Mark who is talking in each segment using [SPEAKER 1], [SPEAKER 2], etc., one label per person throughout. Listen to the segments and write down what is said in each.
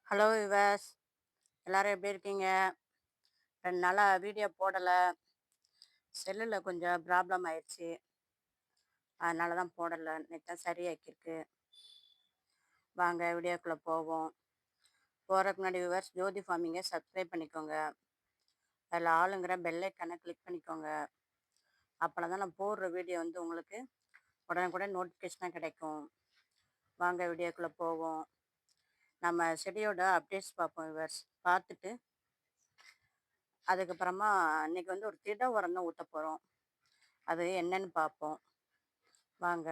[SPEAKER 1] Hello விவஸ், எல்லாரும் எப்படி இருக்கீங்க? 2 நாளா வீடியோ போடல. செல்லுல கொஞ்சம் ப்ராப்ளம் ஆயிடுச்சு. அதனால தான் போடல. நேத்து தான் சரியாக்கியிருக்கு. வாங்க வீடியோக்குள்ள போவோம். போறதுக்கு முன்னாடி விவர்ஸ் ஜோதி ஃபார்மிங்க சப்ஸ்கிரைப் பண்ணிக்கோங்க. அதில் ஆளுங்கிற பெல் ஐக்கானை கிளிக் பண்ணிக்கோங்க. அப்போனா தான் நான் போடுற வீடியோ வந்து உங்களுக்கு உடனுக்குடன் நோட்டிஃபிகேஷனாக கிடைக்கும். வாங்க வீடியோக்குள்ள போவோம். நம்ம செடியோட அப்டேட்ஸ் பார்ப்போம் விவர்ஸ். பார்த்துட்டு அதுக்கப்புறமா இன்னைக்கு வந்து ஒரு திட உரம் தான் ஊற்ற போகிறோம். அது என்னன்னு பார்ப்போம். வாங்க.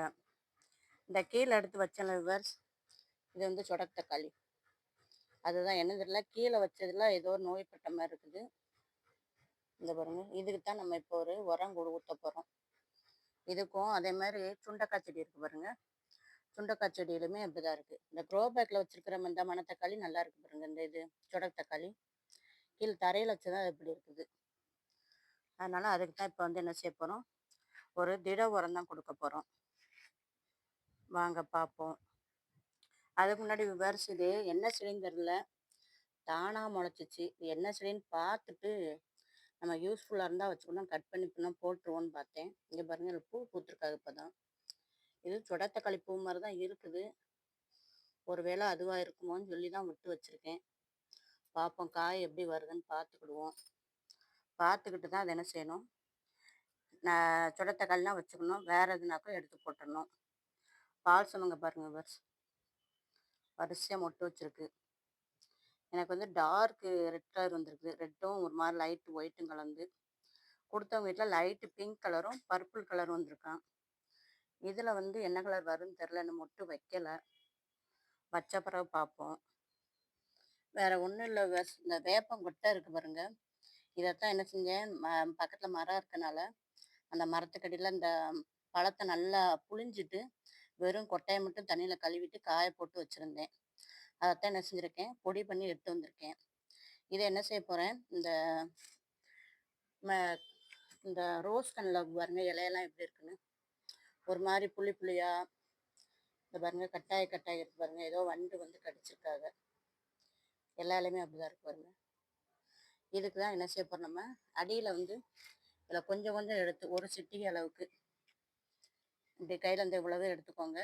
[SPEAKER 1] இந்த கீழே எடுத்து வச்சேன்ல விவர்ஸ், இது வந்து சொடக்கு தக்காளி. அதுதான் என்ன தெரியல, கீழே வச்சதுல ஏதோ ஒரு நோய்பட்ட மாதிரி இருக்குது. இந்த பாருங்க, இதுக்கு தான் நம்ம இப்போ ஒரு உரம் ஊற்ற போகிறோம். இதுக்கும் அதே மாதிரி சுண்டக்காய் செடி இருக்கு பாருங்க. சுண்டக்காய் செடியிலுமே அப்படிதான் இருக்கு. இந்த க்ரோ பேக்கில் வச்சிருக்கிற இந்த மணத்தக்காளி நல்லா இருக்கு பாருங்க. இந்த இது சொடக்கு தக்காளி கீழே தரையில் வச்சுதான் இப்படி இருக்குது. அதனால அதுக்கு தான் இப்போ வந்து என்ன செய்ய போகிறோம், ஒரு திட உரம் தான் கொடுக்க போகிறோம். வாங்க பார்ப்போம். அதுக்கு முன்னாடி விவர்ஸ், இது என்ன செடின்னு தெரியல, தானாக முளைச்சிச்சு. இது என்ன செடின்னு பார்த்துட்டு நம்ம யூஸ்ஃபுல்லாக இருந்தால் வச்சுக்கணும், கட் பண்ணி போட்டுருவோன்னு பார்த்தேன். இங்கே பாருங்க, இதில் பூ பூத்துருக்காது இப்போ தான். இது சொடத்தக்காளி பூ மாதிரி தான் இருக்குது. ஒருவேளை அதுவாக இருக்குமோன்னு சொல்லி தான் விட்டு வச்சுருக்கேன். பார்ப்போம், காய் எப்படி வருதுன்னு பார்த்துக்கிடுவோம். பார்த்துக்கிட்டு தான் அதை என்ன செய்யணும், நான் சொடத்தக்காளிலாம் வச்சுக்கணும். வேறு எதுனாக்கும் எடுத்து போட்டுடணும். பால் சமங்க பாருங்க விவர்ஸ், வரிசையாக மொட்டு வச்சுருக்கு. எனக்கு வந்து டார்க்கு ரெட் கலர் வந்திருக்கு. ரெட்டும் ஒரு மாதிரி லைட் ஒயிட்டும் கலந்து. கொடுத்தவங்க வீட்டில் லைட்டு பிங்க் கலரும் பர்பிள் கலரும் வந்திருக்கான். இதில் வந்து என்ன கலர் வரும்னு தெரில, இன்னும் மொட்டு வைக்கல. வச்ச பிறகு பார்ப்போம். வேற ஒன்றும் இல்லை, இந்த வேப்பங்கொட்டை இருக்கு பாருங்க. இதைத்தான் என்ன செஞ்சேன், பக்கத்தில் மரம் இருக்கனால அந்த மரத்துக்கடியில் இந்த பழத்தை நல்லா புழிஞ்சிட்டு வெறும் கொட்டையை மட்டும் தண்ணியில் கழுவிட்டு காய போட்டு வச்சுருந்தேன். அதைத்தான் என்ன செஞ்சுருக்கேன், பொடி பண்ணி எடுத்து வந்திருக்கேன். இதை என்ன செய்ய போகிறேன், இந்த ரோஸ் கண்ணில் பாருங்க இலையெல்லாம் எப்படி இருக்குன்னு, ஒரு மாதிரி புளி புளியா. இந்த பாருங்க கட்டாய கட்டாய இருக்கு பாருங்க, ஏதோ வண்டு வந்து கடிச்சிருக்காங்க. எல்லா இலையுமே அப்படிதான் இருக்கு பாருங்க. இதுக்கு தான் என்ன செய்ய போறோம், நம்ம அடியில் வந்து இதில் கொஞ்சம் கொஞ்சம் எடுத்து ஒரு சிட்டிகை அளவுக்கு இப்படி கையில் இந்த இவ்வளவு எடுத்துக்கோங்க.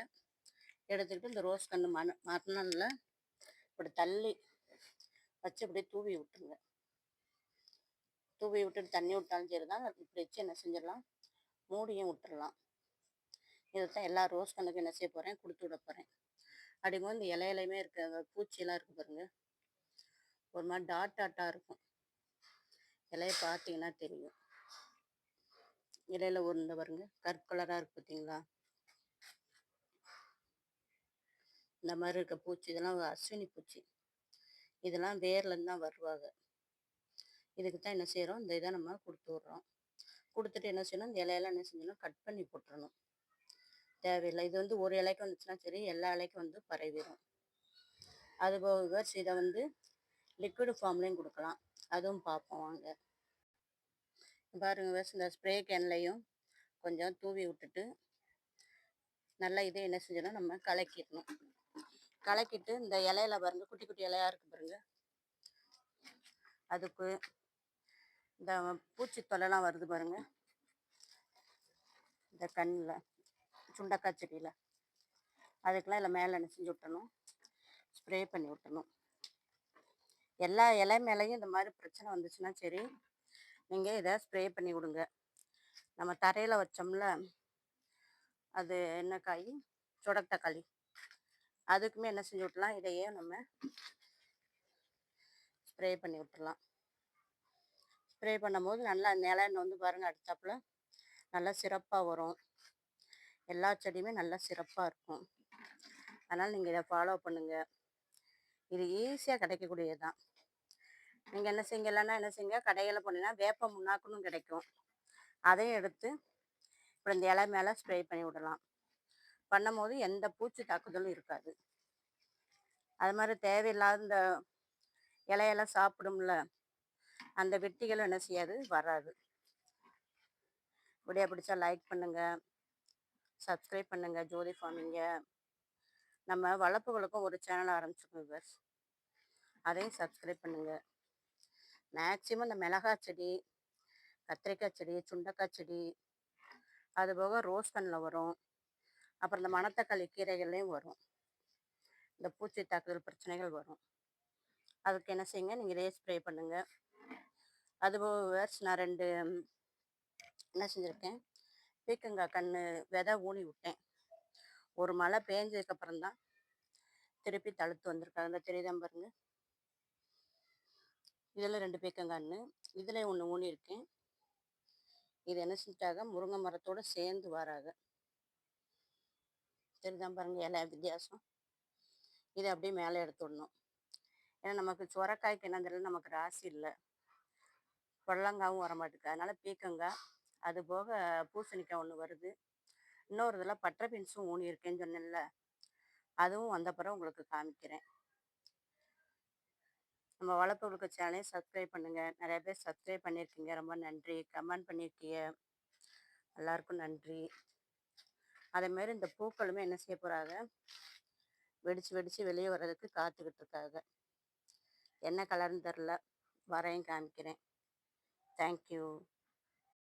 [SPEAKER 1] எடுத்துக்கிட்டு இந்த ரோஸ் கன்று மண்ணல்ல இப்படி தள்ளி வச்சு இப்படி தூவி விட்டுருங்க. தூவி விட்டுட்டு தண்ணி விட்டாலும் சரி தான். இப்படி வச்சு என்ன செஞ்சிடலாம், மூடியும் விட்டுடலாம். இதைத்தான் எல்லா ரோஸ் கண்ணுக்கும் என்ன செய்ய போகிறேன், கொடுத்து விட போகிறேன். அப்படிங்கும்போது இந்த இலையிலையுமே இருக்க பூச்சியெல்லாம் இருக்கு பாருங்க, ஒரு மாதிரி டாட் டாட்டாக இருக்கும். இலையை பார்த்தீங்கன்னா தெரியும். இலையில ஒரு இந்த பாருங்க கலராக இருக்கு பார்த்தீங்களா, இந்த மாதிரி இருக்க பூச்சி இதெல்லாம் அஸ்வினி பூச்சி. இதெல்லாம் வேர்லேருந்து தான் வருவாங்க. இதுக்கு தான் என்ன செய்கிறோம், இந்த இதை நம்ம கொடுத்து விட்றோம். கொடுத்துட்டு என்ன செய்யணும், இந்த இலையெல்லாம் என்ன செஞ்சணும், கட் பண்ணி போட்டுறணும். தேவையில்லை. இது வந்து ஒரு இலைக்கு வந்துச்சுன்னா சரி, எல்லா இலைக்கும் வந்து பரவிடும். அதுபோக இதை வந்து லிக்விட் ஃபார்ம்லேயும் கொடுக்கலாம். அதுவும் பார்ப்போம் வாங்க. பாருங்க, இந்த ஸ்ப்ரே கேன்லையும் கொஞ்சம் தூவி விட்டுட்டு நல்லா இதை என்ன செஞ்சோன்னா நம்ம கலக்கிடணும். கலக்கிட்டு இந்த இலையில பாருங்க, குட்டி குட்டி இலையா இருக்கு பாருங்க, அதுக்கு இந்த பூச்சி தொல்லைலாம் வருது பாருங்க, இந்த கண்ணில் சுண்டக்காய் செடியில், அதுக்கெல்லாம் இல்லை மேலே என்ன செஞ்சு விட்டணும், ஸ்ப்ரே பண்ணி விட்டணும். எல்லா இலை மேலேயும் இந்த மாதிரி பிரச்சனை வந்துச்சுன்னா சரி, நீங்கள் இதை ஸ்ப்ரே பண்ணி விடுங்க. நம்ம தரையில் வச்சோம்ல, அது என்ன காய், சொடக்கு தக்காளி, அதுக்குமே என்ன செஞ்சு விட்டலாம், இதையே நம்ம ஸ்ப்ரே பண்ணி விட்டுடலாம். ஸ்ப்ரே பண்ணும்போது நல்லா நிலன்னு வந்து பாருங்கள் அடித்தாப்புல நல்லா சிறப்பாக வரும். எல்லா செடியுமே நல்லா சிறப்பாக இருக்கும். அதனால் நீங்கள் இதை ஃபாலோ பண்ணுங்கள். இது ஈஸியாக கிடைக்கக்கூடியது தான். நீங்கள் என்ன செய்யலைன்னா என்ன செய்யுங்க, கடையில் போனீங்கன்னா வேப்ப முன்னாக்குன்னு கிடைக்கும். அதையும் எடுத்து இப்போ இந்த இலை மேலே ஸ்ப்ரே பண்ணி விடலாம். பண்ணும்போது எந்த பூச்சி தாக்குதலும் இருக்காது. அது மாதிரி தேவையில்லாத இந்த இலையெல்லாம் சாப்பிடும்ல, அந்த வெட்டிகளும் என்ன செய்யாது, வராது. வீடியோ பிடிச்சா லைக் பண்ணுங்கள், சப்ஸ்கிரைப் பண்ணுங்கள் ஜோதி ஃபார்மிங்க. நம்ம வளர்ப்புகளுக்கும் ஒரு சேனல் ஆரம்பிச்சிருக்கோம் விவர்ஸ். அதையும் சப்ஸ்கிரைப் பண்ணுங்க. மேக்ஸிமம் இந்த மிளகாய் செடி, கத்திரிக்காய் செடி, சுண்டைக்காய் செடி, அதுபோக ரோஸ் கன்னில் வரும். அப்புறம் இந்த மணத்தக்காளி கீரைகள்லையும் வரும். இந்த பூச்சி தாக்குதல் பிரச்சனைகள் வரும். அதுக்கு என்ன செய்யுங்க, நீங்கள் இதே ஸ்ப்ரே பண்ணுங்க. அதுபோக நான் 2 என்ன செஞ்சுருக்கேன், பீக்கங்காய் கன்று விதை ஊனி விட்டேன். ஒரு மழை பேஞ்சதுக்கப்புறம் தான் திருப்பி தழுத்து வந்திருக்காங்க. இந்த தெரியுதான் பாருங்க. இதில் 2 பீக்கங்கான்னு, இதில் ஒன்று ஊனியிருக்கேன். இது என்ன செஞ்சிட்டாங்க, முருங்கை மரத்தோடு சேர்ந்து வராங்க. தெரியுதான் பாருங்க இலை வித்தியாசம். இதை அப்படியே மேலே எடுத்து விடணும். ஏன்னா நமக்கு சுரக்காய்க்கு என்ன தெரியல, நமக்கு ராசி இல்லை, புடலங்காவும் வரமாட்டுக்கு. அதனால பீக்கங்காய், அது போக பூசணிக்காய் ஒன்று வருது. இன்னொரு இதில் பட்டை பீன்ஸும் ஊனியிருக்கேன்னு சொன்னேன்ல, அதுவும் வந்த பிறகு உங்களுக்கு காமிக்கிறேன். நம்ம வளர்ப்பு உலக சேனலை சப்ஸ்கிரைப் பண்ணுங்கள். நிறைய பேர் சப்ஸ்கிரைப் பண்ணியிருக்கீங்க, ரொம்ப நன்றி. கமெண்ட் பண்ணியிருக்கீங்க, எல்லாருக்கும் நன்றி. அதேமாரி இந்த பூக்களுமே என்ன செய்ய போகிறாங்க, வெடித்து வெடித்து வெளியே வர்றதுக்கு காத்துக்கிட்டு இருக்காங்க. என்ன கலர்னு தெரில, வரையும் காமிக்கிறேன். தேங்க்யூ.